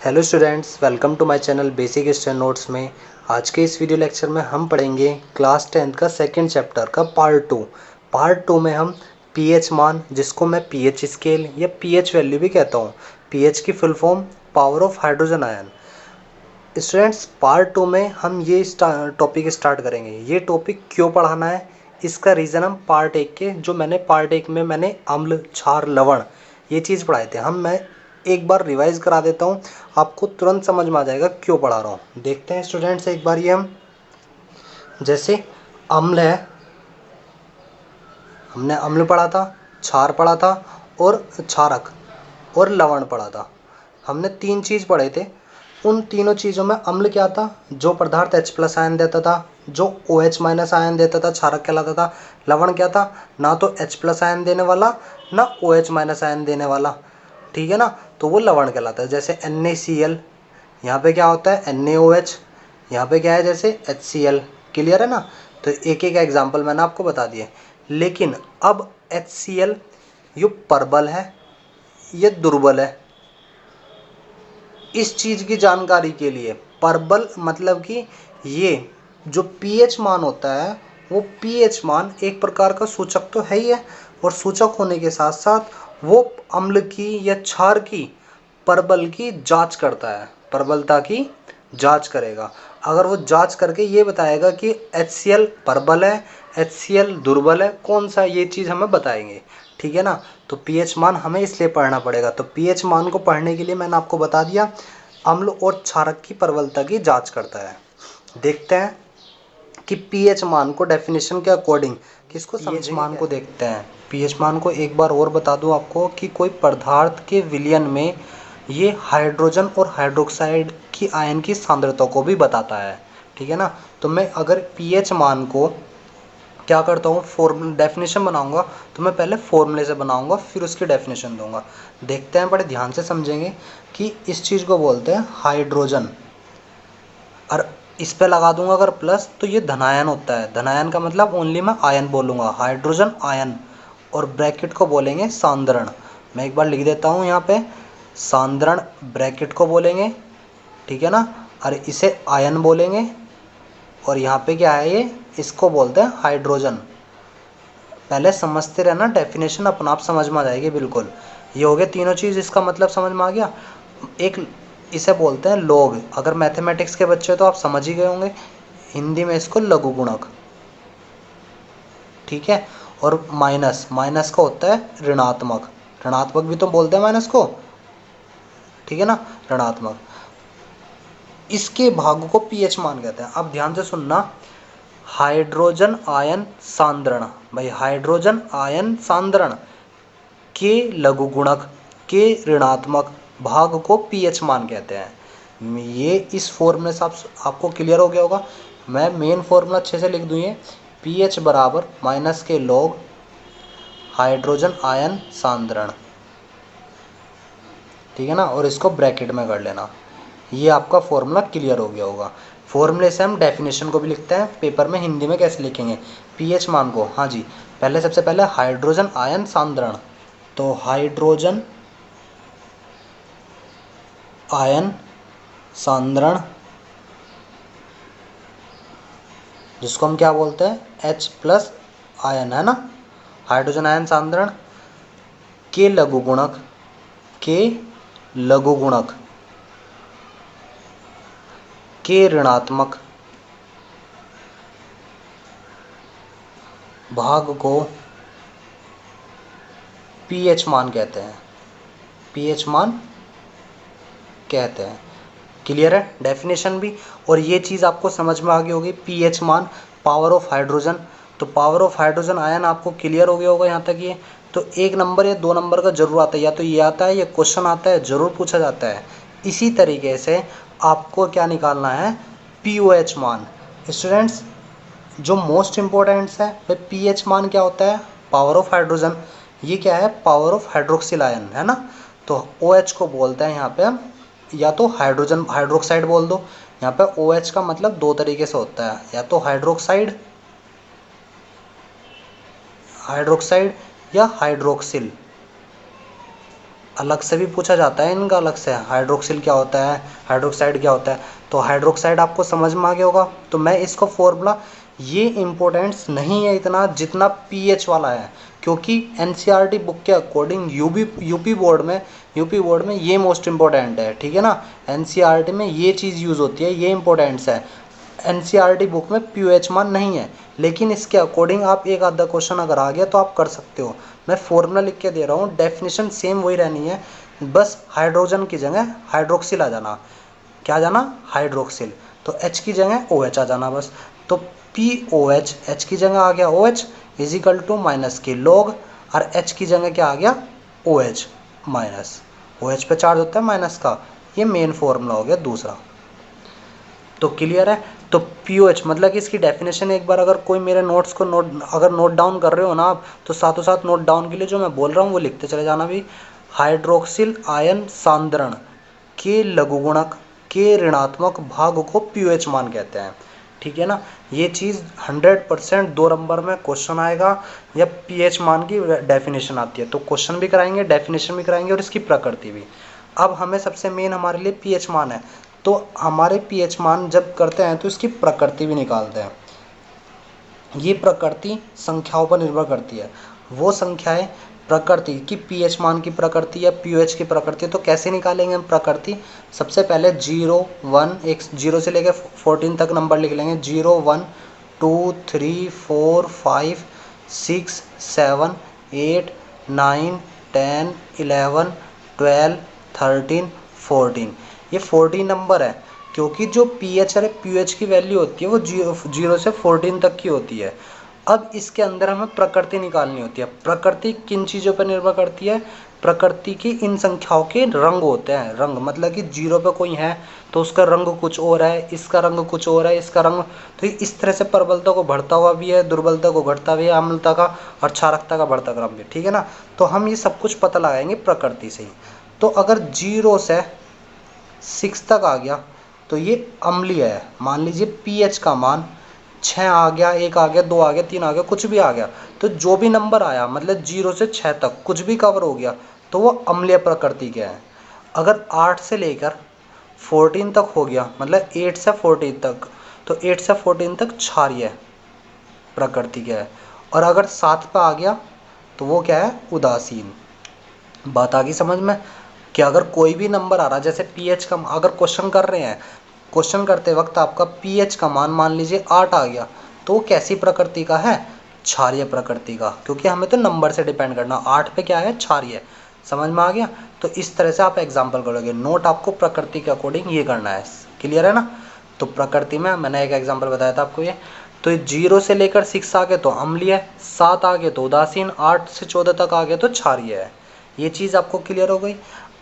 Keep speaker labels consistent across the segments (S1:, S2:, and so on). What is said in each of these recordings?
S1: Hello students, welcome to my channel basic history notes में। आज के इस वीडियो लेक्चर में हम पढ़ेंगे क्लास 10th का सेकंड चैप्टर का पार्ट 2 में हम पीएच मान, जिसको मैं पीएच स्केल या पीएच वैल्यू भी कहता हूँ, पीएच की full form power of hydrogen ion. Students, part 2 में हम ये टॉपिक स्टार्ट करेंगे। ये टॉपिक क्यों पढ़ाना है, इसका रीज़न हम पार्ट 1 के जो मैंने पार्ट 1 में मैंने अम्ल, क्षार, लवण ये चीज़ पढ़ाए थे। मैं एक बार रिवाइज करा देता हूँ, आपको तुरंत समझ में आ जाएगा क्यों पढ़ा रहा हूँ। देखते हैं स्टूडेंट्स एक बार ये हम, जैसे अम्ल है, हमने अम्ल पढ़ा था, क्षार पढ़ा था और क्षारक और लवण पढ़ा था। हमने 3 चीज़ पढ़े थे। उन तीनों चीज़ों में अम्ल क्या था, जो पदार्थ H+ आयन देता था, जो OH- आयन देता था, क्षारक कहलाता था। लवण क्या था, ना तो H+ आयन देने वाला ना OH- आयन देने वाला, ठीक है ना, तो वो लवण कहलाता है। जैसे NaCl, यहाँ पे क्या होता है NaOH, यहाँ पे क्या है जैसे HCl। क्लियर है ना। तो एक एक एग्जाम्पल मैंने आपको बता दिए। लेकिन अब HCl ये प्रबल है, ये दुर्बल है, इस चीज़ की जानकारी के लिए प्रबल मतलब कि ये जो पीएच मान होता है, वो पीएच मान एक प्रकार का सूचक तो है ही है, और सूचक होने के साथ साथ वो अम्ल की या क्षार की प्रबल की जांच करता है, प्रबलता की जांच करेगा। अगर वो जांच करके ये बताएगा कि HCl प्रबल है, HCl दुर्बल है, कौन सा, ये चीज़ हमें बताएंगे, ठीक है ना। तो पीएच मान हमें इसलिए पढ़ना पड़ेगा। तो पीएच मान को पढ़ने के लिए मैंने आपको बता दिया, अम्ल और क्षारक की प्रबलता की जांच करता है। देखते हैं कि पीएच मान को डेफिनेशन के अकॉर्डिंग किसको पीएच मान को देखते हैं। पीएच मान को एक बार और बता दूं आपको कि कोई पदार्थ के विलयन में ये हाइड्रोजन और हाइड्रोक्साइड की आयन की सांद्रता को भी बताता है, ठीक है ना। तो मैं अगर पीएच मान को क्या करता हूँ, डेफिनेशन बनाऊंगा, तो मैं पहले फॉर्मूले से बनाऊंगा, फिर उसकी डेफिनेशन दूंगा। देखते हैं, बड़े ध्यान से समझेंगे कि इस चीज़ को बोलते हैं हाइड्रोजन। और इस पे लगा दूंगा अगर प्लस, तो ये धनायन होता है। धनायन का मतलब ओनली मैं आयन बोलूँगा, हाइड्रोजन आयन, और ब्रैकेट को बोलेंगे सांद्रण। मैं एक बार लिख देता हूँ यहाँ पे, सांद्रण ब्रैकेट को बोलेंगे, ठीक है ना, और इसे आयन बोलेंगे। और यहाँ पे क्या है, ये इसको बोलते हैं हाइड्रोजन। पहले समझते रहना, डेफिनेशन अपना आप समझ में आ जाएगी बिल्कुल। ये हो गया तीनों चीज़, इसका मतलब समझ में आ गया। एक इसे बोलते हैं लॉग। अगर मैथमेटिक्स के बच्चे तो आप समझ ही गए होंगे, हिंदी में इसको लघु गुणक, ठीक है। और माइनस, माइनस का होता है ऋणात्मक, ऋणात्मक भी तो बोलते हैं माइनस को, ठीक है ना, ऋणात्मक। इसके भाग को पीएच मान कहते हैं। अब ध्यान से सुनना, हाइड्रोजन आयन सांद्रण, भाई हाइड्रोजन आयन सांद्रण के लघु गुणक के ऋणात्मक भाग को पीएच मान कहते हैं। ये इस फॉर्मूले से आपको क्लियर हो गया होगा। मैं मेन फॉर्मूला अच्छे से लिख दूँ, ये पीएच बराबर माइनस के लॉग हाइड्रोजन आयन सांद्रण, ठीक है ना, और इसको ब्रैकेट में कर लेना। ये आपका फॉर्मूला क्लियर हो गया होगा। फॉर्मूले से हम डेफिनेशन को भी लिखते हैं। पेपर में हिंदी में कैसे लिखेंगे पीएच मान को, हाँ जी, पहले सबसे पहले हाइड्रोजन आयन सांद्रण, तो हाइड्रोजन आयन सांद्रण, जिसको हम क्या बोलते हैं H+ आयन, है ना, हाइड्रोजन आयन सांद्रण के लघु गुणक, के लघु गुणक के ऋणात्मक भाग को पीएच मान कहते हैं, पीएच मान कहते हैं। क्लियर है, डेफिनेशन भी। और ये चीज़ आपको समझ में आ गई होगी, पीएच मान पावर ऑफ हाइड्रोजन। तो पावर ऑफ हाइड्रोजन आयन आपको क्लियर हो गया होगा यहाँ तक ये। तो 1 नंबर या 2 नंबर का जरूर आता है, या तो ये आता है या क्वेश्चन आता है, जरूर पूछा जाता है। इसी तरीके से आपको क्या निकालना है, पीओएच मान। स्टूडेंट्स, जो मोस्ट इम्पोर्टेंट्स है भाई, पीएच मान क्या होता है, पावर ऑफ हाइड्रोजन। ये क्या है, पावर ऑफ हाइड्रोक्सिल आयन, है ना। तो OH को बोलते हैं यहाँ पे हम, या तो हाइड्रोजन हाइड्रोक्साइड बोल दो। यहाँ पे OH का मतलब 2 तरीके से होता है, या तो हाइड्रोक्साइड, हाइड्रोक्साइड या हाइड्रोक्सिल, अलग से भी पूछा जाता है इनका अलग से, हाइड्रोक्सिल क्या होता है, हाइड्रोक्साइड क्या होता है। तो हाइड्रोक्साइड आपको समझ में आ गया होगा। तो मैं इसको फॉर्मूला, ये इम्पोर्टेंस नहीं है इतना जितना पीएच वाला है, क्योंकि एनसीईआरटी बुक के अकॉर्डिंग यूपी बोर्ड में ये मोस्ट इम्पोर्टेंट है, ठीक है ना। एनसीईआरटी में ये चीज़ यूज़ होती है, ये इम्पोर्टेंस है। एनसीईआरटी बुक में पीओएच मान नहीं है, लेकिन इसके अकॉर्डिंग आप एक आधा क्वेश्चन अगर आ गया तो आप कर सकते हो। मैं फॉर्मूला लिख के दे रहा हूँ, डेफिनेशन सेम वही रहनी है, बस हाइड्रोजन की जगह हाइड्रोक्सिल आ जाना। क्या आ जाना? हाइड्रोक्सिल। तो H की जगह OH आ जाना बस। तो POH, H की जगह आ गया OH इजिकल टू माइनस के लॉग, और H की जगह क्या आ गया? OH माइनस, OH पे चार्ज होता है माइनस का। ये मेन फॉर्मूला हो गया दूसरा। तो क्लियर है। तो पीओएच मतलब कि इसकी डेफिनेशन एक बार अगर कोई मेरे नोट्स को नोट डाउन कर रहे हो ना आप, तो साथों साथ नोट डाउन के लिए जो मैं बोल रहा हूँ वो लिखते चले जाना भी। हाइड्रोक्सिल आयन सांद्रण के लघुगुणक के ऋणात्मक भाग को पीओएच मान कहते हैं, ठीक है ना। ये चीज़ 100% 2 नंबर में क्वेश्चन आएगा, या पीएच मान की डेफिनेशन आती है तो क्वेश्चन भी कराएंगे, डेफिनेशन भी कराएंगे और इसकी प्रकृति भी। अब हमें सबसे मेन हमारे लिए पीएच मान है, तो हमारे पीएच मान जब करते हैं तो इसकी प्रकृति भी निकालते हैं। ये प्रकृति संख्याओं पर निर्भर करती है। वो संख्याएं प्रकृति की पीएच मान की प्रकृति या पीओएच की प्रकृति, तो कैसे निकालेंगे हम प्रकृति? सबसे पहले 0 1, एक 0 से लेकर 14 तक नंबर लिख लेंगे। 0 1 2 3 4 5 6 7 8 9 10 11 12 13 14। ये 14 नंबर है, क्योंकि जो पीएच और पीओएच की वैल्यू होती है वो 0 से 14 तक की होती है। अब इसके अंदर हमें प्रकृति निकालनी होती है। प्रकृति किन चीज़ों पर निर्भर करती है? प्रकृति की इन संख्याओं के रंग होते हैं। रंग मतलब कि 0 पे कोई है तो उसका रंग कुछ और है, इसका रंग कुछ और है, इसका रंग, तो इस तरह से प्रबलता को बढ़ता हुआ भी है, दुर्बलता को घटता भी है, अम्लता का और क्षारकता का बढ़ता क्रम भी, ठीक है ना। तो हम ये सब कुछ पता लगाएंगे प्रकृति से ही। तो अगर 0 से 6 तक आ गया तो ये अम्लीय है। मान लीजिए पीएच का मान 6 आ गया, 1 आ गया, 2 आ गया, 3 आ गया, कुछ भी आ गया, तो जो भी नंबर आया मतलब 0 से 6 तक कुछ भी कवर हो गया तो वो अम्लीय प्रकृति के है। अगर 8 से लेकर 14 तक हो गया मतलब 8 से 14 तक, तो 8 से 14 तक क्षारीय प्रकृति के है। और अगर 7 पे आ गया तो वो क्या है? उदासीन। बात आ गई समझ में? कि अगर कोई भी नंबर आ रहा है, जैसे पीएच का अगर क्वेश्चन कर रहे हैं, क्वेश्चन करते वक्त आपका पीएच का मान लीजिए 8 आ गया, तो वो कैसी प्रकृति का है? क्षारीय प्रकृति का, क्योंकि हमें तो नंबर से डिपेंड करना। 8 पे क्या है? क्षारीय। समझ में आ गया? तो इस तरह से आप एग्जाम्पल करोगे। नोट आपको प्रकृति के अकॉर्डिंग ये करना है। क्लियर है ना? तो प्रकृति में मैंने एक एग्जाम्पल बताया था आपको ये। तो 0 से लेकर 6 आ गए तो अम्लीय, 7 आ गए तो उदासीन, 8 से 14 तक आ गए तो क्षारीय है। ये चीज़ आपको क्लियर हो गई।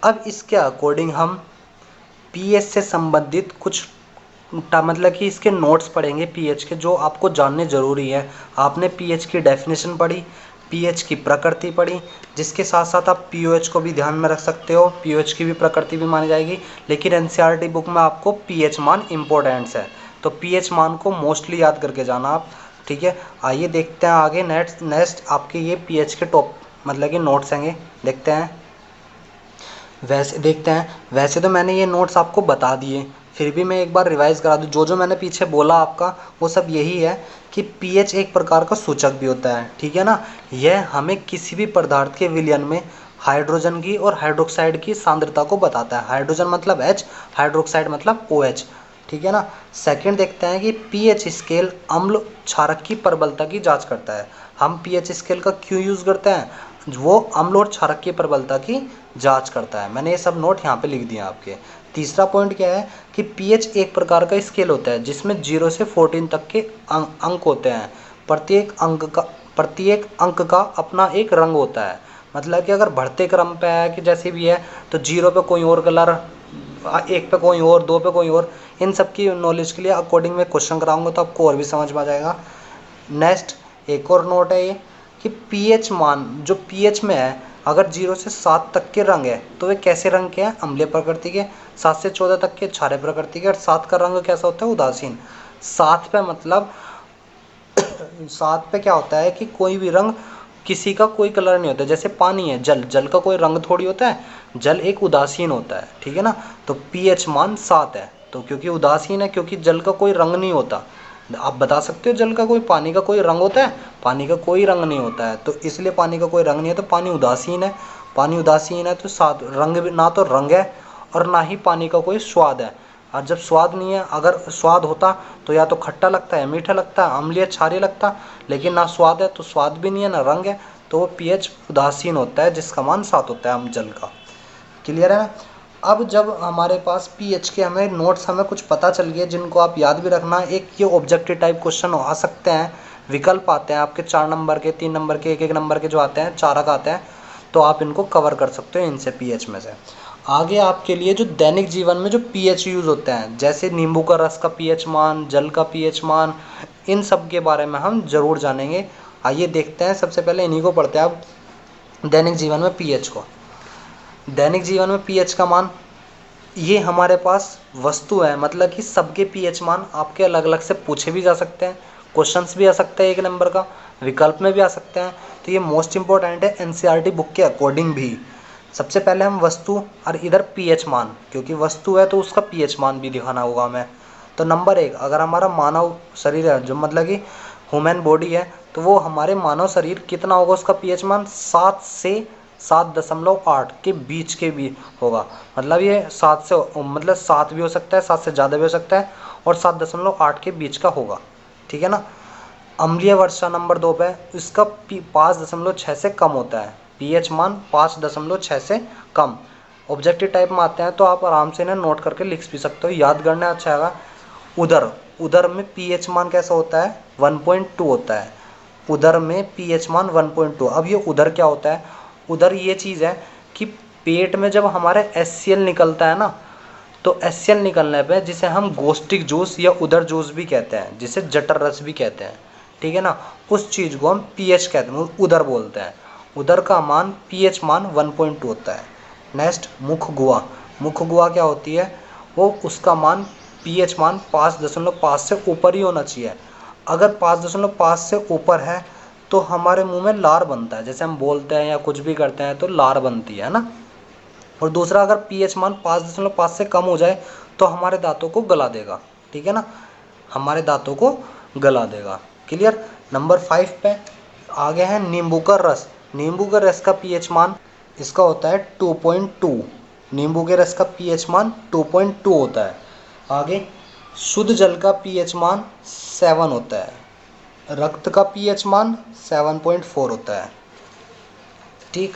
S1: अब इसके अकॉर्डिंग हम पीएच से संबंधित कुछ मतलब कि इसके नोट्स पढ़ेंगे पीएच के, जो आपको जानने ज़रूरी है। आपने पीएच की डेफिनेशन पढ़ी, पीएच की प्रकृति पढ़ी, जिसके साथ साथ आप पीओएच को भी ध्यान में रख सकते हो। पीओएच की भी प्रकृति भी मानी जाएगी, लेकिन एनसीईआरटी बुक में आपको पीएच मान इम्पोर्टेंट्स है, तो पीएच मान को मोस्टली याद करके जाना आप, ठीक है। आइए देखते हैं आगे। नेक्स्ट आपके ये पीएच के टॉप मतलब कि नोट्स हैं, देखते हैं। वैसे तो मैंने ये नोट्स आपको बता दिए, फिर भी मैं एक बार रिवाइज करा दूँ। जो मैंने पीछे बोला आपका वो सब यही है कि पीएच एक प्रकार का सूचक भी होता है, ठीक है ना। यह हमें किसी भी पदार्थ के विलयन में हाइड्रोजन की और हाइड्रोक्साइड की सांद्रता को बताता है। हाइड्रोजन मतलब H, हाइड्रोक्साइड मतलब OH, ठीक है ना। सेकंड देखते हैं कि पीएच स्केल अम्ल क्षारक की प्रबलता की जांच करता है। हम पीएच स्केल का क्यों यूज़ करते हैं? वो अम्ल और क्षारक की प्रबलता की जांच करता है। मैंने ये सब नोट यहाँ पे लिख दिए आपके। तीसरा पॉइंट क्या है कि पीएच एक प्रकार का स्केल होता है जिसमें 0 से 14 तक के अंक होते हैं। प्रत्येक अंक का अपना एक रंग होता है। मतलब कि अगर बढ़ते क्रम पे है कि जैसे भी है, तो 0 पे कोई और कलर, 1 पे कोई और, 2 पे कोई और, इन सब की नॉलेज के लिए अकॉर्डिंग मैं क्वेश्चन कराऊंगा तो आपको और भी समझ में आ जाएगा। नेक्स्ट एक और नोट है ये कि पीएच मान जो पीएच में है, अगर 0 से 7 तक के रंग है तो वे कैसे रंग के हैं? अम्लीय प्रकृति के। 7 से 14 तक के क्षारीय प्रकृति के। और 7 का रंग कैसा होता है? उदासीन। 7 पे मतलब 7 पे क्या होता है कि कोई भी रंग किसी का कोई कलर नहीं होता। जैसे पानी है, जल, जल का कोई रंग थोड़ी होता है, जल एक उदासीन होता है, ठीक है ना। तो पीएच मान 7 है, तो क्योंकि उदासीन है, क्योंकि जल का कोई रंग नहीं होता। आप बता सकते हो जल का कोई, पानी का कोई रंग होता है? पानी का कोई रंग नहीं होता है, तो इसलिए पानी का कोई रंग नहीं है, तो पानी उदासीन है। पानी उदासीन है तो 7 रंग भी, ना तो रंग है और ना ही पानी का कोई स्वाद है। और जब स्वाद नहीं है, अगर स्वाद होता तो या तो खट्टा लगता है, मीठा लगता है, अम्लीय, क्षारीय लगता, लेकिन ना स्वाद है तो स्वाद भी नहीं है, ना रंग है, तो वो पीएच उदासीन होता है, जिसका मान 7 होता है हम जल का। क्लियर है ना। अब जब हमारे पास पीएच के हमें नोट्स, हमें कुछ पता चल गए जिनको आप याद भी रखना। एक ये ऑब्जेक्टिव टाइप क्वेश्चन आ सकते हैं, विकल्प आते हैं आपके 4 नंबर के, 3 नंबर के, 1-1 नंबर के जो आते हैं, 4 अंक आते हैं, तो आप इनको कवर कर सकते हो इनसे, पीएच में से। आगे आपके लिए जो दैनिक जीवन में जो पीएच यूज़ होते हैं, जैसे नींबू का रस का पीएच मान, जल का पीएच मान, इन सब के बारे में हम ज़रूर जानेंगे। आइए देखते हैं, सबसे पहले इन्हीं को पढ़ते हैं अब, दैनिक जीवन में पीएच को। दैनिक जीवन में पीएच का मान, ये हमारे पास वस्तु है, मतलब कि सबके पीएच मान आपके अलग अलग से पूछे भी जा सकते हैं, क्वेश्चंस भी आ सकते हैं 1 नंबर का, विकल्प में भी आ सकते हैं। तो ये मोस्ट इंपॉर्टेंट है एनसीईआरटी बुक के अकॉर्डिंग भी। सबसे पहले हम वस्तु और इधर पीएच मान, क्योंकि वस्तु है तो उसका पीएच मान भी दिखाना होगा हमें। तो नंबर 1, अगर हमारा मानव शरीर है, जो मतलब कि ह्यूमन बॉडी है, तो वो हमारे मानव शरीर कितना होगा, उसका पीएच मान 7 से 7.8 के बीच के भी होगा। मतलब ये 7 से, मतलब 7 भी हो सकता है, 7 से ज़्यादा भी हो सकता है, और 7.8 के बीच का होगा, ठीक है ना। अम्लीय वर्षा नंबर 2 पे, इसका 5.6 से कम होता है, पीएच मान 5.6 से कम। ऑब्जेक्टिव टाइप में आते हैं तो आप आराम से इन्हें नोट करके लिख भी सकते हो, याद करना अच्छा होगा। उदर, उदर में पीएच मान कैसा होता है, 1.2 होता है। उदर में पीएच मान 1.2। अब ये उदर क्या होता है, उदर ये चीज़ है कि पेट में जब हमारे एचसीएल निकलता है ना, तो एचसीएल निकलने पे जिसे हम गोस्टिक जूस या उदर जूस भी कहते हैं, जिसे जठर रस भी कहते हैं, ठीक है ना, उस चीज़ को हम पीएच कहते हैं, उदर बोलते हैं। उदर का मान पीएच मान 1.2 होता है। नेक्स्ट मुख गुहा, मुख गुहा क्या होती है, वो उसका मान पीएच मान 5.5 से ऊपर ही होना चाहिए। अगर 5.5 से ऊपर है तो हमारे मुंह में लार बनता है, जैसे हम बोलते हैं या कुछ भी करते हैं तो लार बनती है ना। और दूसरा, अगर पीएच मान 5.5 से कम हो जाए तो हमारे दांतों को गला देगा, ठीक है ना, हमारे दांतों को गला देगा। क्लियर। नंबर 5 पे आगे है नींबू का रस। नींबू के रस का पीएच मान इसका होता है 2.2। नींबू के रस का पीएच मान 2.2 होता है। आगे शुद्ध जल का पीएच मान 7 होता है। रक्त का पीएच मान 7.4 होता है, ठीक।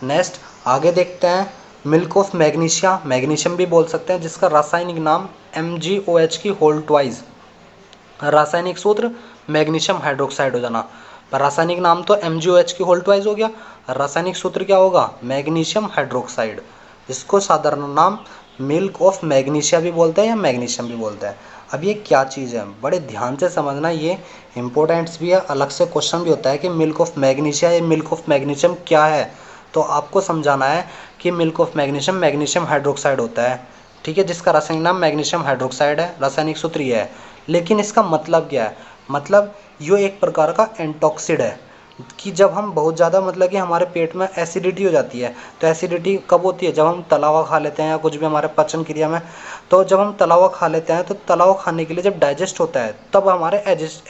S1: नेक्स्ट आगे देखते हैं मिल्क ऑफ मैग्नीशिया, मैग्नीशियम भी बोल सकते हैं, जिसका रासायनिक नाम MgOH की होल ट्वाइस। रासायनिक सूत्र मैग्नीशियम हाइड्रोक्साइड हो जाना, पर रासायनिक नाम तो MgOH की होल ट्वाइस हो गया, रासायनिक सूत्र क्या होगा, मैग्नीशियम हाइड्रोक्साइड। इसको साधारण नाम मिल्क ऑफ मैग्नीशिया भी बोलते हैं या मैग्नीशियम भी बोलते हैं। अब ये क्या चीज़ है, बड़े ध्यान से समझना, ये इंपॉर्टेंट्स भी है, अलग से क्वेश्चन भी होता है कि मिल्क ऑफ मैग्नीशिया या मिल्क ऑफ मैग्नीशियम क्या है। तो आपको समझाना है कि milk of magnesium magnesium hydroxide होता है, ठीक है, जिसका रासायनिक नाम मैग्नीशियम हाइड्रोक्साइड है, रासायनिक सूत्र ये है। लेकिन इसका मतलब क्या है, मतलब ये एक प्रकार का एंटॉक्सिड है, कि जब हम बहुत ज़्यादा, मतलब कि हमारे पेट में एसिडिटी हो जाती है, तो एसिडिटी कब होती है, जब हम तला हुआ खा लेते हैं या कुछ भी हमारे पाचन क्रिया में। तो जब हम तला हुआ खा लेते हैं तो तला हुआ खाने के लिए जब डाइजेस्ट होता है तब हमारे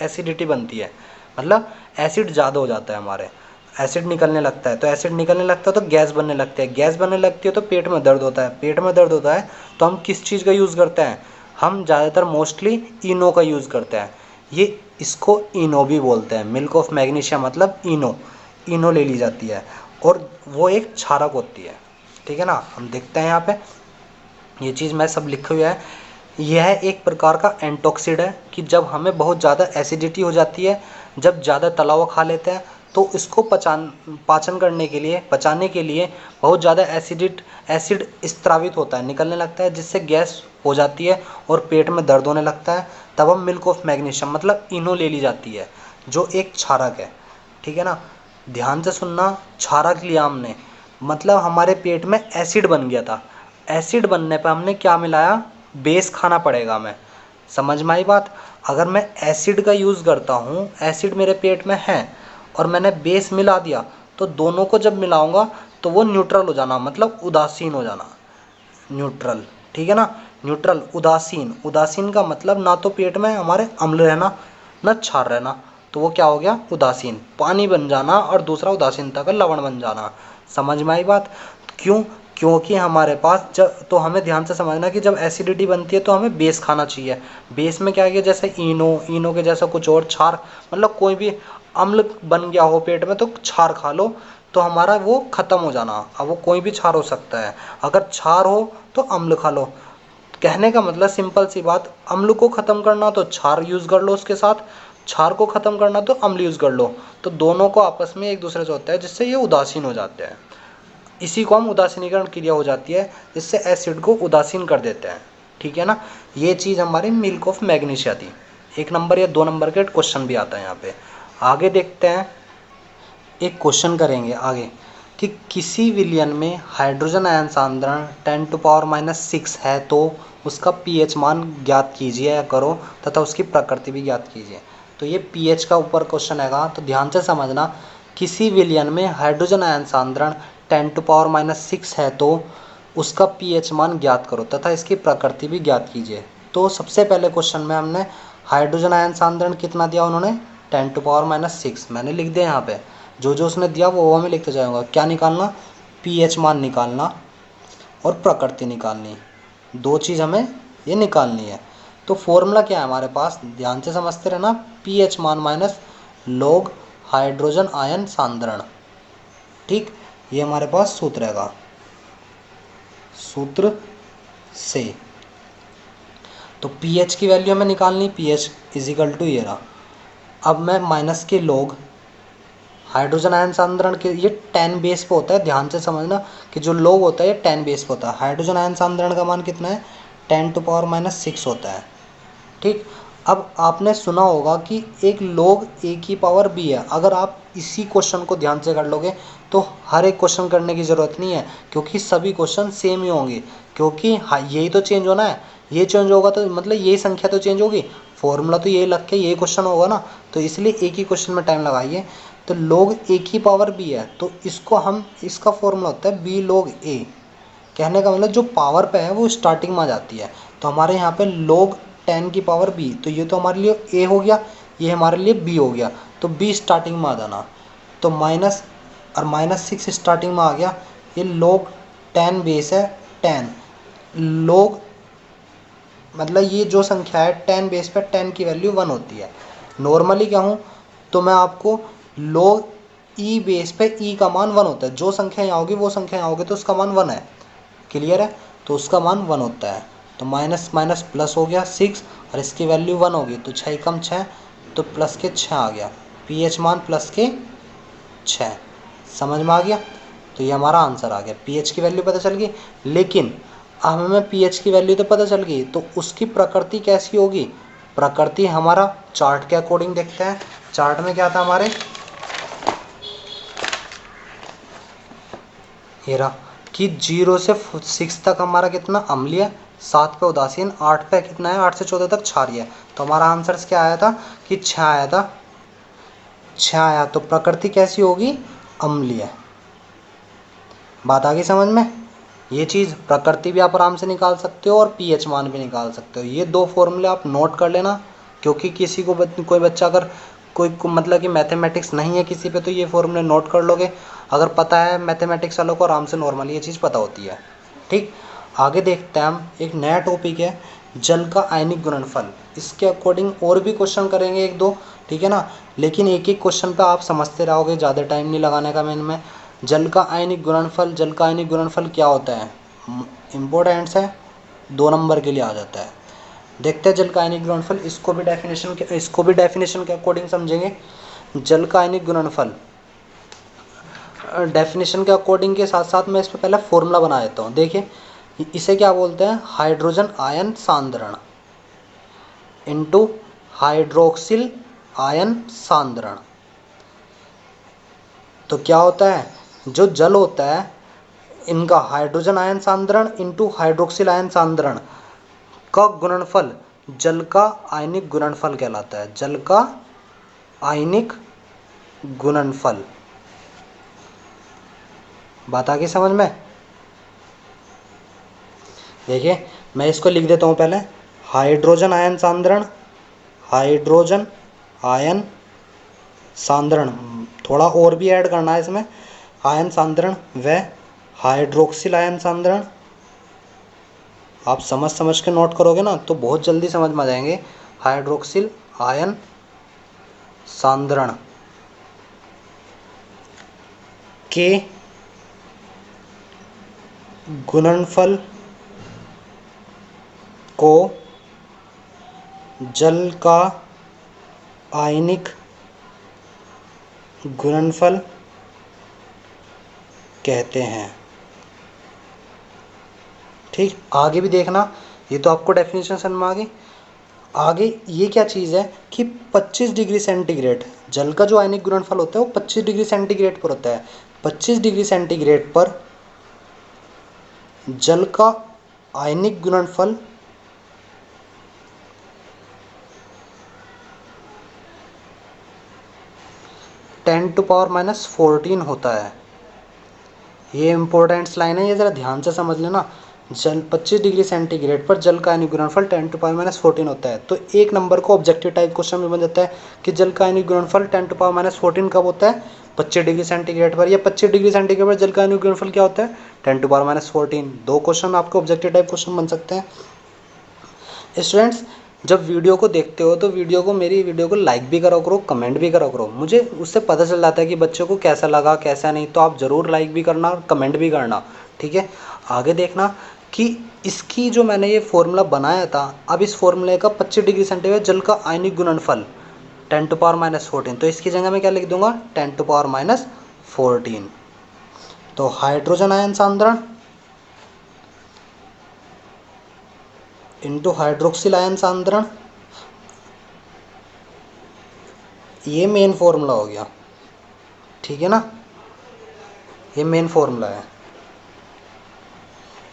S1: एसिडिटी बनती है, मतलब एसिड ज़्यादा हो जाता है, हमारे एसिड निकलने लगता है, तो एसिड निकलने लगता है तो गैस बनने लगती है, गैस बनने लगती है तो पेट में दर्द होता है, पेट में दर्द होता है तो हम किस चीज़ का यूज़ करते हैं, हम ज़्यादातर मोस्टली इनो का यूज़ करते हैं। ये इसको इनो भी बोलते हैं, मिल्क ऑफ मैग्नीशिया मतलब इनो, इनो ले ली जाती है, और वो एक क्षारक होती है, ठीक है ना। हम देखते हैं यहाँ पे ये चीज़ मैं सब लिखे हुआ है। यह एक प्रकार का एंटॉक्सिड है कि जब हमें बहुत ज़्यादा एसिडिटी हो जाती है, जब ज़्यादा तला हुआ खा लेते हैं, तो इसको पाचन करने के लिए, पचाने के लिए बहुत ज़्यादा एसिड स्त्रावित होता है, निकलने लगता है, जिससे गैस हो जाती है और पेट में दर्द होने लगता है। तब हम मिल्क ऑफ मैग्नीशियम मतलब इनो ले ली जाती है, जो एक क्षारक है, ठीक है ना। ध्यान से सुनना, क्षारक लिया हमने, मतलब हमारे पेट में एसिड बन गया था, एसिड बनने पर हमने क्या मिलाया, बेस खाना पड़ेगा हमें, समझ में आई बात। अगर मैं एसिड का यूज़ करता हूँ, एसिड मेरे पेट में है और मैंने बेस मिला दिया, तो दोनों को जब मिलाऊंगा तो वो न्यूट्रल हो जाना, मतलब उदासीन हो जाना, न्यूट्रल। ठीक है ना, न्यूट्रल, उदासीन। उदासीन का मतलब ना तो पेट में हमारे अम्ल रहना ना क्षार रहना, तो वो क्या हो गया, उदासीन, पानी बन जाना, और दूसरा उदासीनता का लवण बन जाना। समझ में आई बात? क्यों? क्योंकि हमारे पास जब, तो हमें ध्यान से समझना कि जब एसिडिटी बनती है तो हमें बेस खाना चाहिए। बेस में क्या है, जैसे इनो के जैसा कुछ और क्षार, मतलब कोई भी अम्ल बन गया हो पेट में तो क्षार खा लो तो हमारा वो खत्म हो जाना। अब वो कोई भी क्षार हो सकता है, अगर क्षार हो तो अम्ल खा लो। कहने का मतलब सिंपल सी बात, अम्ल को खत्म करना तो क्षार यूज कर लो, उसके साथ क्षार को खत्म करना तो अम्ल यूज कर लो, तो दोनों को आपस में एक दूसरे से होता है, जिससे ये उदासीन हो जाते हैं। इसी को हम उदासीनीकरण क्रिया हो जाती है, जिससे एसिड को उदासीन कर देते हैं। ठीक है ना, ये चीज़ हमारी मिल्क ऑफ मैग्नीशिया थी। 1 नंबर या 2 नंबर के क्वेश्चन भी आता है यहाँ पे। आगे देखते हैं, एक क्वेश्चन करेंगे आगे कि किसी विलयन में हाइड्रोजन आयन सांद्रण 10⁻⁻6 है तो उसका पीएच मान ज्ञात कीजिए या करो तथा उसकी प्रकृति भी ज्ञात कीजिए। तो ये पीएच का ऊपर क्वेश्चन हैगा, तो ध्यान से समझना। किसी विलयन में हाइड्रोजन आयन सांद्रण 10⁻⁻6 है तो उसका पीएच मान ज्ञात करो तथा इसकी प्रकृति भी ज्ञात कीजिए। तो सबसे पहले क्वेश्चन में हमने हाइड्रोजन आयन सांद्रण कितना दिया, उन्होंने 10⁻⁻6 मैंने लिख दिया यहाँ पे। जो जो उसने दिया वो हमें लिखते जाऊंगा। क्या निकालना, पीएच मान निकालना और प्रकृति निकालनी, दो चीज़ हमें ये निकालनी है। तो फॉर्मूला क्या है हमारे पास, ध्यान से समझते रहना। पीएच मान माइनस लॉग हाइड्रोजन आयन सांद्रण। ठीक, ये हमारे पास सूत्र रहेगा, सूत्र से। तो पीएच की वैल्यू हमें निकालनी, पीएच इजिकल टू ये रहा। अब मैं माइनस के लॉग हाइड्रोजन आयन सांद्रण के, ये 10 बेस पे होता है, ध्यान से समझना कि जो लॉग होता है ये 10 बेस पे होता है। हाइड्रोजन आयन सांद्रण का मान कितना है, 10⁻⁻6 होता है। ठीक, अब आपने सुना होगा कि एक log a की पावर b है। अगर आप इसी क्वेश्चन को ध्यान से कर लोगे तो हर एक क्वेश्चन करने की ज़रूरत नहीं है, क्योंकि सभी क्वेश्चन सेम ही होंगे। क्योंकि हाँ, यही तो चेंज होना है, ये चेंज होगा तो मतलब यही संख्या तो चेंज होगी, फॉर्मूला तो यही लग के यही क्वेश्चन होगा ना। तो इसलिए एक ही क्वेश्चन में टाइम लगाइए। तो log a की पावर b है, तो इसको हम, इसका फॉर्मूला होता है b log a। कहने का मतलब जो पावर पे है वो स्टार्टिंग में आ जाती है। तो हमारे यहाँ पे log 10 की पावर b, तो ये तो हमारे लिए a हो गया, ये हमारे लिए b हो गया, तो b स्टार्टिंग में आ जाना। तो माइनस और -6 स्टार्टिंग में आ गया, ये log 10 बेस है 10, log मतलब ये जो संख्या है 10 बेस पे 10 की वैल्यू 1 होती है। नॉर्मली क्या हूँ, तो मैं आपको log e बेस पे e का मान 1 होता है, जो संख्या यहाँ होगी वो संख्या यहाँ होगी तो उसका मान 1 है। क्लियर है, तो उसका मान 1 होता है। तो माइनस माइनस प्लस हो गया 6, और इसकी वैल्यू 1 होगी, तो 6 कम 6, तो प्लस के 6 आ गया, पीएच मान प्लस के 6। समझ में आ गया? तो ये हमारा आंसर आ गया, पीएच की वैल्यू पता चल गई। लेकिन अब हमें पीएच की वैल्यू तो पता चल गई, तो उसकी प्रकृति कैसी होगी? प्रकृति हमारा चार्ट के अकॉर्डिंग देखते हैं। चार्ट में क्या था हमारे, ये रहा कि 0 से 6 तक हमारा कितना अम्लीय, 7 पे उदासीन, 8 पे कितना है, 8 से 14 तक क्षारीय। तो हमारा आंसर क्या आया था कि 6 आया था, 6 आया। तो प्रकृति कैसी होगी? अम्लीय। बात आ गई समझ में? ये चीज़ प्रकृति भी आप आराम से निकाल सकते हो और पीएच मान भी निकाल सकते हो। ये दो फॉर्मूले आप नोट कर लेना, क्योंकि किसी को कोई बच्चा अगर मतलब कि मैथमेटिक्स नहीं है किसी पे, तो ये फॉर्मूले नोट कर लोगे। अगर पता है मैथमेटिक्स वालों को, आराम से नॉर्मली ये चीज़ पता होती है। ठीक, आगे देखते हैं हम, एक नया टॉपिक है जल का आयनिक गुणनफल। इसके अकॉर्डिंग और भी क्वेश्चन करेंगे 1-2, ठीक है ना, लेकिन एक एक क्वेश्चन पे आप समझते रहोगे, ज़्यादा टाइम नहीं लगाने का मैं इनमें। जल का आयनिक गुणनफल, जल का आयनिक गुणनफल क्या होता है, इम्पोर्टेंट्स है, 2 नंबर के लिए आ जाता है। देखते हैं जल का आयनिक गुणनफल, इसको भी डेफिनेशन के अकॉर्डिंग समझेंगे। जल का आयनिक गुणनफल डेफिनेशन के अकॉर्डिंग के साथ साथ मैं इस पर पहले फॉर्मूला बना देता हूँ। देखिए इसे क्या बोलते हैं, हाइड्रोजन आयन सांद्रण इनटू हाइड्रोक्सिल आयन सांद्रण। तो क्या होता है, जो जल होता है इनका हाइड्रोजन आयन सांद्रण इनटू हाइड्रोक्सिल आयन सांद्रण का गुणनफल जल का आयनिक गुणनफल कहलाता है। जल का आयनिक गुणनफल। बात आ गई समझ में? देखिए मैं इसको लिख देता हूँ पहले, हाइड्रोजन आयन सांद्रण, हाइड्रोजन आयन सांद्रण, थोड़ा और भी ऐड करना है इसमें, आयन सांद्रण व हाइड्रोक्सिल आयन सांद्रण। आप समझ समझ के नोट करोगे ना तो बहुत जल्दी समझ में आ जाएंगे। हाइड्रोक्सिल आयन सांद्रण के गुणनफल को जल का आयनिक गुणनफल कहते हैं। ठीक, आगे भी देखना, ये तो आपको डेफिनेशन समझ में आ गई। आगे ये क्या चीज़ है कि 25 डिग्री सेंटीग्रेड, जल का जो आयनिक गुणनफल होता है वो 25 डिग्री सेंटीग्रेड पर होता है। 25 डिग्री सेंटीग्रेड पर जल का आयनिक गुणनफल 10⁻⁻14 होता है। ये इंपॉर्टेंट लाइन है, ये ज़रा ध्यान से समझ लेना। जल 25 डिग्री सेंटीग्रेड पर जल का आयनिक गुणनफल 10⁻⁻14 होता है। तो एक नंबर को ऑब्जेक्टिव टाइप क्वेश्चन में बन जाता है कि जल का आयनिक गुणनफल 10⁻⁻14 कब होता है? 25 डिग्री सेंटीग्रेड पर। या 25 डिग्री सेंटीग्रेड पर जल का आयनिक गुणनफल क्या होता है? 10⁻⁻14। दो क्वेश्चन आपके ऑब्जेक्टिव टाइप क्वेश्चन बन सकते हैं। स्टूडेंट्स जब वीडियो को देखते हो तो मेरी वीडियो को लाइक भी करा करो, कमेंट भी करा करो, मुझे उससे पता चल जाता है कि बच्चों को कैसा लगा कैसा नहीं। तो आप ज़रूर लाइक भी करना और कमेंट भी करना, ठीक है। आगे देखना कि इसकी जो मैंने ये फॉर्मूला बनाया था, अब इस फॉर्मूले का 25 डिग्री सेंटीग्रेड जल का आयनिक गुणनफल 10⁻⁻14, तो इसकी जगह मैं क्या लिख दूंगा? 10⁻⁻14। तो हाइड्रोजन आयन सांद्रण इंटू हाइड्रोक्सिल आयन सांद्रण, ये मेन फॉर्मूला हो गया, ठीक है ना। ये मेन फॉर्मूला है।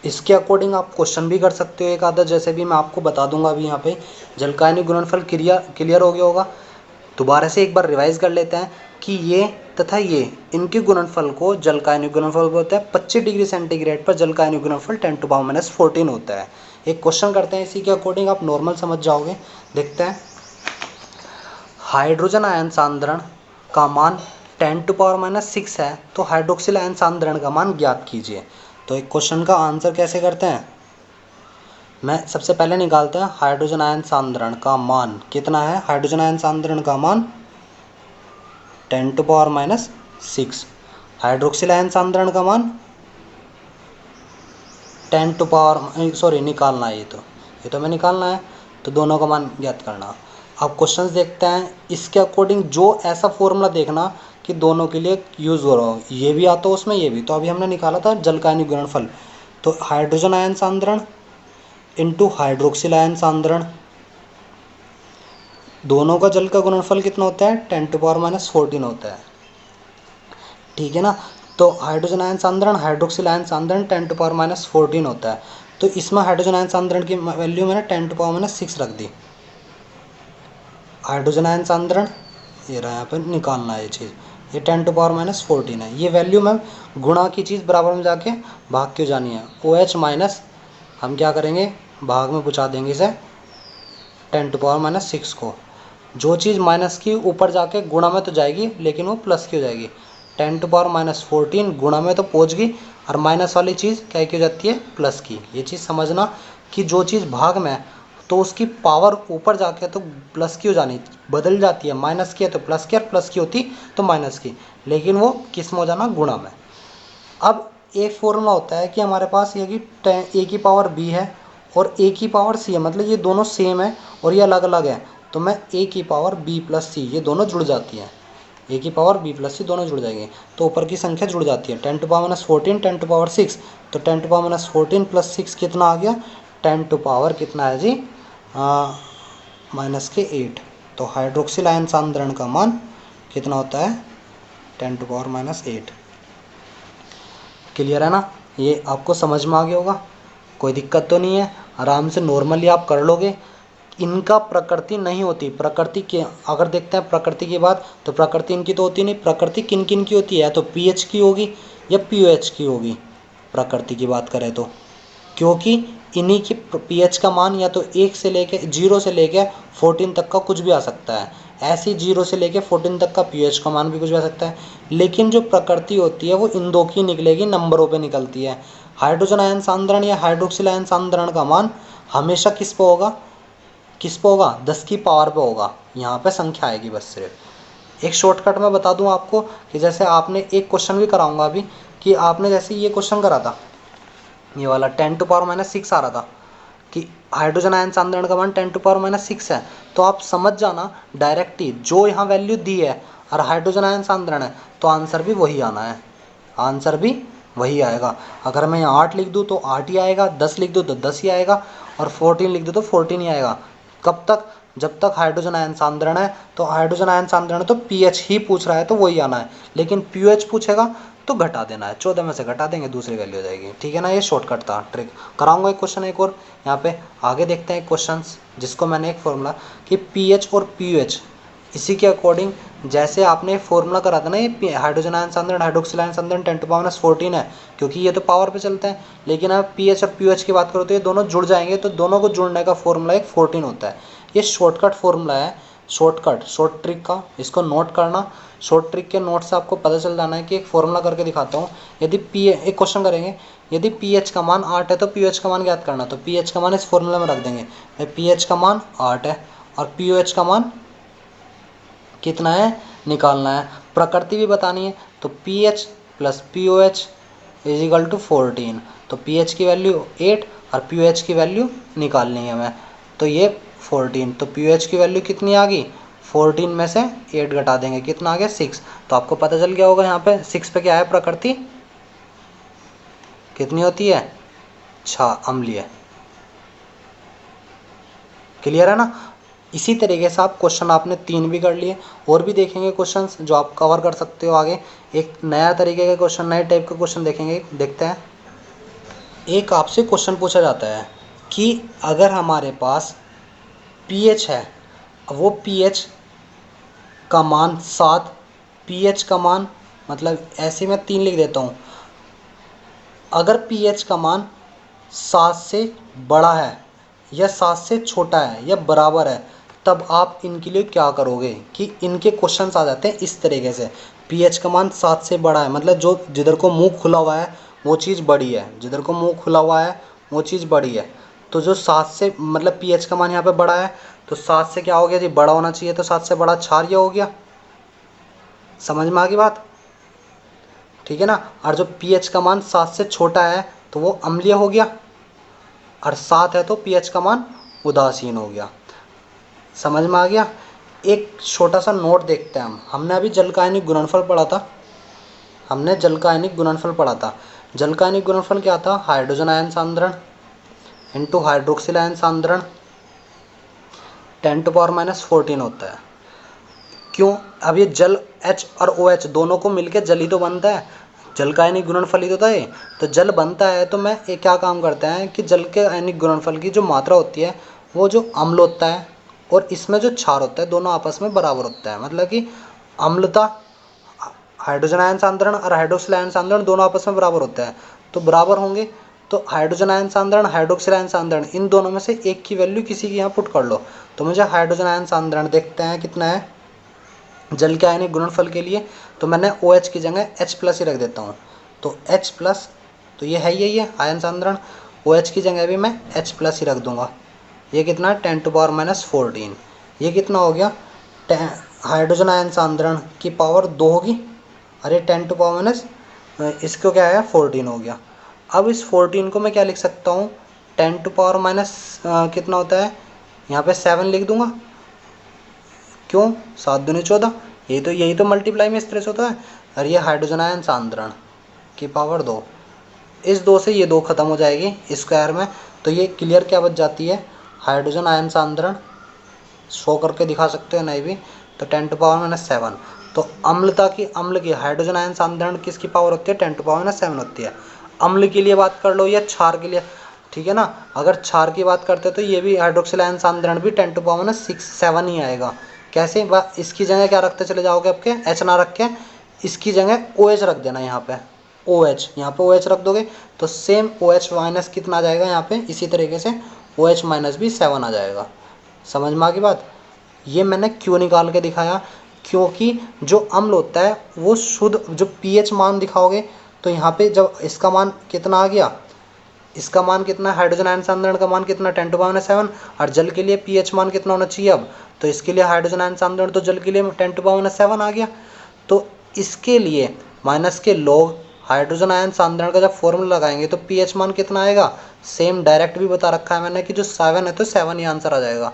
S1: इसके अकॉर्डिंग आप क्वेश्चन भी कर सकते हो एक आधा, जैसे भी मैं आपको बता दूंगा अभी यहाँ पे। जल का आयनिक गुणनफल क्लियर हो गया होगा। दोबारा से एक बार रिवाइज कर लेते हैं कि ये तथा ये, इनके गुणनफल को जल का आयनिक गुणनफल बोलते हैं। 25 डिग्री सेंटीग्रेड पर जल का आयनिक गुणनफल 10⁻⁻14 होता है। एक क्वेश्चन करते हैं, इसी के अकॉर्डिंग आप नॉर्मल समझ जाओगे। देखते हैं, हाइड्रोजन आयन सांद्रण का मान 10⁻⁻6 है, तो हाइड्रोक्सिल आयन सांद्रण का मान ज्ञात कीजिए। तो एक क्वेश्चन का आंसर कैसे करते हैं? मैं सबसे पहले निकालते हैं हाइड्रोजन आयन सांद्रण का मान कितना है। हाइड्रोजन आयन सांद्रण का मान 10⁻⁻6। हाइड्रोक्सिल आयन सांद्रण का मान 10⁻, निकालना है ये तो मैं निकालना है, तो दोनों का मान ज्ञात करना। अब क्वेश्चंस देखते हैं, इसके अकॉर्डिंग जो ऐसा फॉर्मूला देखना कि दोनों के लिए यूज़ हो रहा हो, ये भी आता हो उसमें ये भी। तो अभी हमने निकाला था जल का आयनिक गुणनफल, तो हाइड्रोजन आयन सांद्रण इंटू हाइड्रोक्सिल आयन सांद्रण, दोनों का जल का गुणनफल कितना होता है? 10⁻⁻14 होता है, ठीक है ना। तो हाइड्रोजन आयन सांद्रण हाइड्रोक्सिल आयन सांद्रण 10⁻⁻14 होता है। तो इसमें हाइड्रोजन आयन सांद्रण की वैल्यू मैंने 10⁻⁻6 रख दी। हाइड्रोजन आयन सांद्रण ये रहा, यहाँ पर निकालना है ये चीज़, ये 10⁻⁻14 है। ये वैल्यू मैम गुणा की चीज़ बराबर में जाके भाग क्यों जानी है? OH माइनस हम क्या करेंगे, भाग में पहुँचा देंगे इसे 10⁻⁻6 को। जो चीज़ माइनस की ऊपर जाके गुणा में तो जाएगी, लेकिन वो प्लस की हो जाएगी। 10⁻⁻14 गुणा में तो पहुँच गई, और माइनस वाली चीज़ क्या की हो जाती है? प्लस की। ये चीज़ समझना कि जो चीज़ भाग में तो उसकी पावर ऊपर जाके तो प्लस की हो जानी, बदल जाती है। माइनस की है तो प्लस की, और प्लस की होती तो माइनस की, लेकिन वो किस में हो जाना? गुणा में। अब एक फॉर्मूला होता है कि हमारे पास ये कि a की पावर b है और a की पावर c है, मतलब ये दोनों सेम है और ये अलग अलग है। तो मैं a की पावर b प्लस c, ये दोनों जुड़ जाती हैं। a की पावर b प्लस c दोनों जुड़ जाएंगे, तो ऊपर की संख्या जुड़ जाती है। 10⁻⁻14 10⁻6, तो 10⁻⁻14 प्लस 6 कितना आ गया? 10 कितना है जी? -8। तो हाइड्रोक्सिल आयन सांद्रण का मान कितना होता है? 10⁻⁻8। क्लियर है ना? ये आपको समझ में आ गया होगा, कोई दिक्कत तो नहीं है, आराम से नॉर्मली आप कर लोगे। इनका प्रकृति नहीं होती। प्रकृति के अगर देखते हैं प्रकृति की बात, तो प्रकृति इनकी तो होती नहीं। प्रकृति किन किन की होती है, तो पीएच की होगी या पीओएच की होगी प्रकृति की बात करें तो, क्योंकि इन्हीं की पीएच का मान या तो 1 से लेके 0 से लेके 14 तक का कुछ भी आ सकता है। ऐसे 0 से लेके 14 तक का पीएच का मान भी कुछ भी आ सकता है। लेकिन जो प्रकृति होती है वो इन दो की निकलेगी, नंबरों पे निकलती है। हाइड्रोजन आयन सांद्रण या हाइड्रोक्सिल आयन सांद्रण का मान हमेशा किस पे होगा, 10 की पावर पे होगा। यहाँ पे संख्या आएगी बस सिर्फ। एक शॉर्टकट में बता दूं आपको कि जैसे आपने एक क्वेश्चन भी कराऊंगा अभी, कि आपने जैसे ये क्वेश्चन करा था, ये वाला 10⁻⁶ आ रहा था कि हाइड्रोजन आयन सांद्रण का मान 10⁻⁶ है, तो आप समझ जाना डायरेक्ट ही, जो यहाँ वैल्यू दी है और हाइड्रोजन आयन सांद्रण है तो आंसर भी वही आना है, आंसर भी वही आएगा। अगर मैं यहाँ 8 लिख दूँ तो 8 ही आएगा, 10 लिख दूँ तो 10 ही आएगा, और 14 लिख दूँ तो 14 ही आएगा। कब तक, जब तक हाइड्रोजन आयन सांद्रण है। तो हाइड्रोजन आयन सांद्रण तो पीएच ही पूछ रहा है तो वही आना है, लेकिन पीओएच पूछेगा तो घटा देना है, 14 में से घटा देंगे, दूसरी वैल्यू हो जाएगी। ठीक है ना, ये शॉर्टकट था, ट्रिक। कराऊंगा एक क्वेश्चन एक और यहाँ पे, आगे देखते हैं क्वेश्चन जिसको मैंने एक फॉर्मूला कि पीएच और पीओएच, इसी के अकॉर्डिंग जैसे आपने फॉर्मूला करा था ना, ये हाइड्रोजन आयन सांद्रण हाइड्रोक्सिल आयन सांद्रण 10⁻⁴ है, क्योंकि ये तो पावर पे चलते हैं। लेकिन अब पीएच और पीओएच की बात करो तो ये दोनों जुड़ जाएंगे, तो दोनों को जुड़ने का फॉर्मूला एक 14 होता है। ये शॉर्टकट फॉर्मूला है, शॉर्ट ट्रिक का, इसको नोट करना। शॉर्ट ट्रिक के नोट से आपको पता चल जाना है कि एक फॉर्मूला करके दिखाता हूँ। यदि एक क्वेश्चन करेंगे, यदि पीएच का मान 8 है तो पीओएच का मान ज्ञात करना, तो पीएच का मान इस फॉर्मूला में रख देंगे। पीएच का मान 8 है और पीओएच का मान कितना है निकालना है, प्रकृति भी बतानी है। तो pH plus pOH is equal to 14। तो पीएच की वैल्यू 8 और पीओएच की वैल्यू निकालनी है हमें, तो ये 14। तो पीओएच की वैल्यू कितनी आ गई, 14 में से 8 घटा देंगे, कितना आ गया 6। तो आपको पता चल गया होगा यहाँ पे 6 पे क्या है, प्रकृति कितनी होती है, अम्लीय। क्लियर है ना। इसी तरीके से आप क्वेश्चन आपने 3 भी कर लिए, और भी देखेंगे क्वेश्चंस जो आप कवर कर सकते हो आगे। एक नया तरीके का क्वेश्चन, नए टाइप का क्वेश्चन देखेंगे, देखते हैं। एक आपसे क्वेश्चन पूछा जाता है कि अगर हमारे पास पीएच है, वो पीएच का मान 7, पीएच का मान, मतलब ऐसे मैं 3 लिख देता हूँ, अगर पीएच का मान 7 से बड़ा है या 7 से छोटा है या बराबर है, तब आप इनके लिए क्या करोगे कि इनके क्वेश्चंस आ जाते हैं इस तरीके से। पीएच का मान 7 से बड़ा है, मतलब जो जिधर को मुंह खुला हुआ है वो चीज़ बड़ी है, जिधर को मुंह खुला हुआ है वो चीज़ बड़ी है। तो जो 7 से, मतलब पीएच का मान यहाँ पे बड़ा है, तो 7 से क्या हो गया जी, बड़ा होना चाहिए, तो 7 से बड़ा क्षारीय हो गया। समझ में आ गई बात, ठीक है ना। और जो पीएच का मान 7 से छोटा है तो वो अम्लीय हो गया, और 7 है तो पीएच का मान उदासीन हो गया। समझ में आ गया। एक छोटा सा नोट देखते हैं हमने अभी जल का आयनिक गुणनफल पढ़ा था, हमने जल का आयनिक गुणनफल पढ़ा था। जल का आयनिक गुणनफल क्या था, हाइड्रोजन आयन सांद्रण इंटू हाइड्रोक्सिल आयन सांद्रण 10⁻⁴ होता है। क्यों, अब ये जल H और OH दोनों को मिलकर जल ही तो बनता है, जल का आयनिक गुणनफल ही तो होता है। तो जल बनता है तो मैं एक क्या काम करते हैं कि जल के आयनिक गुणनफल की जो मात्रा होती है वो जो अम्ल होता है और इसमें जो क्षार होता है दोनों आपस में बराबर होता है। मतलब कि अम्लता, हाइड्रोजन आयन सांद्रण और हाइड्रोक्सिल आयन सांद्रण दोनों आपस में बराबर होता है, तो बराबर होंगे। तो हाइड्रोजन आयन सांद्रण हाइड्रोक्सिल आयन सांद्रण इन दोनों में से एक की वैल्यू किसी की यहाँ पुट कर लो। तो मुझे हाइड्रोजन आयन सांद्रण देखते हैं कितना है जल के आयनिक गुणनफल के लिए, तो मैंने OH की जगह H+ ही रख देता हूँ। तो H+, तो ये है यही है आयन सांद्रण, OH की जगह भी मैं H+ ही रख दूंगा। ये कितना है 10⁻⁴। ये कितना हो गया, हाइड्रोजन आयन सांद्रण की पावर 2 होगी, अरे 10⁻, इसको क्या है 14 हो गया। अब इस 14 को मैं क्या लिख सकता हूँ, 10⁻, कितना होता है यहाँ पे 7 लिख दूंगा। क्यों, 7 दूनी 14, यही तो मल्टीप्लाई में इस तरह से होता है। और ये हाइड्रोजन आयन सांद्रण की पावर 2, इस 2 से ये 2 खत्म हो जाएगी स्क्वायर में, तो ये क्लियर क्या बच जाती है, हाइड्रोजन आयन सांद्रण शो करके दिखा सकते हो नहीं भी, तो 10⁻⁷। तो अम्ल की हाइड्रोजन आयन सांद्रण किसकी पावर होती है, 10⁻⁷ होती है। अम्ल के लिए बात कर लो या क्षार के लिए, ठीक है ना। अगर क्षार की बात करते तो ये भी हाइड्रोक्सिल आयन सांद्रण भी 10⁻⁶ ही आएगा। कैसे, इसकी जगह क्या रखते चले जाओगे, आपके एच ना रख के इसकी जगह OH रख देना, यहाँ पे OH, यहाँ पे OH रख दोगे तो सेम OH माइनस कितना आ जाएगा यहाँ पे, इसी तरीके से OH माइनस भी 7 आ जाएगा। समझ में आ गई बात। ये मैंने क्यों निकाल के दिखाया, क्योंकि जो अम्ल होता है वो शुद्ध, जो pH मान दिखाओगे तो यहाँ पे जब इसका मान कितना आ गया, इसका मान कितना, हाइड्रोजन आयन सांद्रण का मान कितना 10⁻⁷, और जल के लिए pH मान कितना होना चाहिए अब, तो इसके लिए हाइड्रोजन आयन सांद्रण तो जल के लिए 10⁻⁷ आ गया। तो इसके लिए माइनस के लॉग हाइड्रोजन आयन सांद्रण का जब फॉर्मूला लगाएंगे तो pH मान कितना आएगा, सेम डायरेक्ट भी बता रखा है मैंने कि जो 7 है तो 7 ही आंसर आ जाएगा।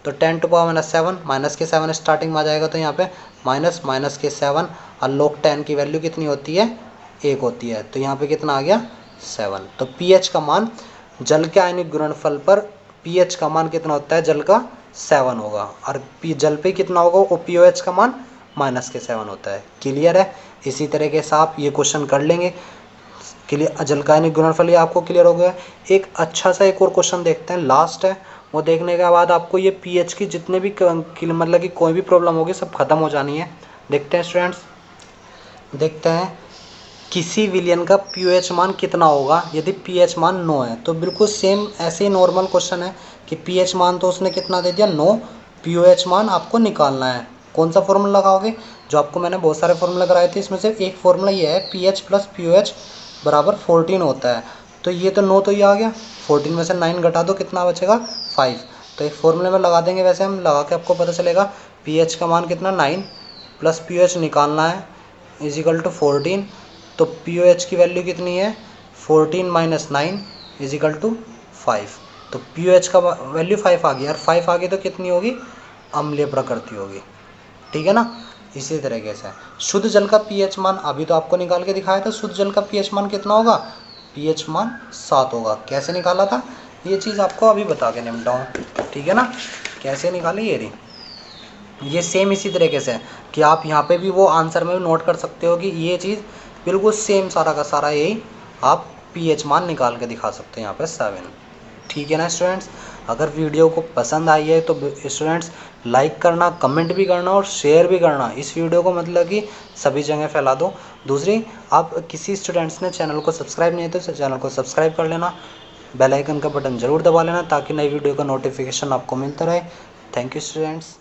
S1: तो 10⁻⁷, माइनस के 7 स्टार्टिंग में आ जाएगा, तो यहाँ पे माइनस के 7 और log 10 की वैल्यू कितनी होती है, 1 होती है, तो यहाँ पे कितना आ गया 7। तो pH का मान जल के आयनिक गुणनफल पर pH का मान कितना होता है, जल का 7 होगा, और जल पे कितना होगा, OPOH का मान माइनस के 7 होता है। क्लियर है। इसी तरीके से आप ये क्वेश्चन कर लेंगे। क्लियर, जल का आयनिक गुणनफल ये आपको क्लियर हो गया। एक अच्छा सा एक और क्वेश्चन देखते हैं, लास्ट है, वो देखने के बाद आपको ये pH की जितने भी मतलब कि कोई भी प्रॉब्लम होगी सब खत्म हो जानी है। देखते हैं स्टूडेंट्स, देखते हैं किसी विलयन का pH मान कितना होगा यदि pH मान 9 है। तो बिल्कुल सेम ऐसे ही नॉर्मल क्वेश्चन है कि pH मान तो उसने कितना दे दिया 9, pOH मान आपको निकालना है। कौन सा फॉर्मूला लगाओगे, जो आपको मैंने बहुत सारे फॉर्मूला कराए थे, इसमें से एक फॉर्मूला ये है pH प्लस pOH बराबर 14 होता है। तो ये तो 9 तो ये आ गया, 14 में से 9 घटा दो कितना बचेगा 5। तो एक फॉर्मूले में लगा देंगे, वैसे हम लगा के आपको पता चलेगा pH का मान कितना 9 प्लस pOH निकालना है इजिकल टू 14। तो pOH की वैल्यू कितनी है 14 माइनस 9 इजिकल टू 5। तो pOH का वैल्यू 5 आ गया, और 5 आ गई तो कितनी होगी, अम्लीय प्रकृति होगी। ठीक है ना। इसी तरीके से शुद्ध जल का pH मान अभी तो आपको निकाल के दिखाया था, शुद्ध जल का pH मान कितना होगा, pH मान 7 होगा। कैसे निकाला था ये चीज़ आपको अभी बता के निपटा हूँ। ठीक है ना, कैसे निकाली ये रही। ये सेम इसी तरीके से कि आप यहाँ पे भी वो आंसर में भी नोट कर सकते हो कि ये चीज़ बिल्कुल सेम सारा का सारा यही आप pH मान निकाल के दिखा सकते हैं यहाँ पे 7। ठीक है ना स्टूडेंट्स। अगर वीडियो को पसंद आई है तो स्टूडेंट्स लाइक करना, कमेंट भी करना और शेयर भी करना। इस वीडियो को मतलब कि सभी जगह फैला दो। दूसरी, आप किसी स्टूडेंट्स ने चैनल को सब्सक्राइब नहीं है तो चैनल को सब्सक्राइब कर लेना, बेल आइकन का बटन ज़रूर दबा लेना ताकि नई वीडियो का नोटिफिकेशन आपको मिलता रहे। Thank you students.